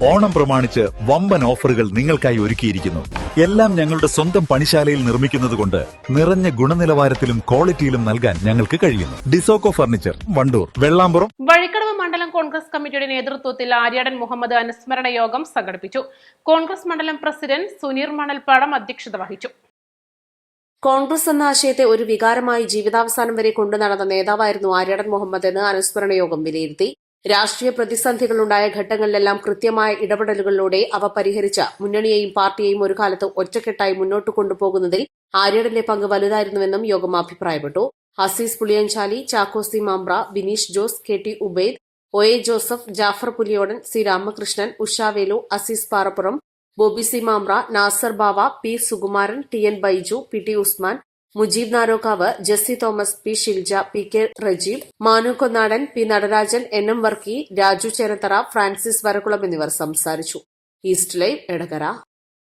ഓണം പ്രമാണിച്ച് വമ്പൻ ഓഫറുകൾ നിങ്ങൾക്കായി ഒരുക്കിയിരിക്കുന്നു. എല്ലാം ഞങ്ങളുടെ സ്വന്തം പണിശാലയിൽ നിർമ്മിക്കുന്നതുകൊണ്ട് നിറഞ്ഞ ഗുണനിലവാരത്തിലും ക്വാളിറ്റിയിലും നൽകാൻ ഞങ്ങൾക്ക് കഴിയുന്നു. ഡിസോക്കോ ഫർണിച്ചർ, വണ്ടൂർ, വെള്ളാമ്പുറം. വഴിക്കടവ് മണ്ഡലം കോൺഗ്രസ് കമ്മിറ്റിയുടെ നേതൃത്വത്തിൽ ആര്യാടൻ മുഹമ്മദ് അനുസ്മരണ യോഗം സംഘടിപ്പിച്ചു. കോൺഗ്രസ് മണ്ഡലം പ്രസിഡന്റ് സുനീർ മണൽപ്പാടം അധ്യക്ഷത വഹിച്ചു. കോൺഗ്രസ് എന്ന ആശയത്തെ ഒരു വികാരമായി ജീവിതാവസാനം വരെ കൊണ്ടുനടന്ന നേതാവായിരുന്നു ആര്യാടൻ മുഹമ്മദ് എന്ന് അനുസ്മരണ യോഗം വിലയിരുത്തി. രാഷ്ട്രീയ പ്രതിസന്ധികളുണ്ടായ ഘട്ടങ്ങളിലെല്ലാം കൃത്യമായ ഇടപെടലുകളിലൂടെ അവ പരിഹരിച്ച മുന്നണിയെയും പാർട്ടിയെയും ഒരു കാലത്ത് ഒറ്റക്കെട്ടായി മുന്നോട്ട് കൊണ്ടുപോകുന്നതിൽ ആര്യാടന്റെ പങ്ക് വലുതായിരുന്നുവെന്നും യോഗം അഭിപ്രായപ്പെട്ടു. Azeez Puliyanchali, Chackosi Mampra, Bineesh Jose, KT Ubaid, OA Joseph, Jaffar Puliyodan, C Ramakrishnan, Ushavelu, Azeez Parappuram, Bobby C Mampra, Nasar Bava, P Sukumaran, TN Baiju, PT Usman, Mujeeb Narokkavu, Jessy Thomas, P Shilja, PK Rajeev, Manu Konnadan, P Natarajan, NM Varkey, Raju Cherathara, Francis Varakkulam എന്നിവർ സംസാരിച്ചു. East Live Edakkara.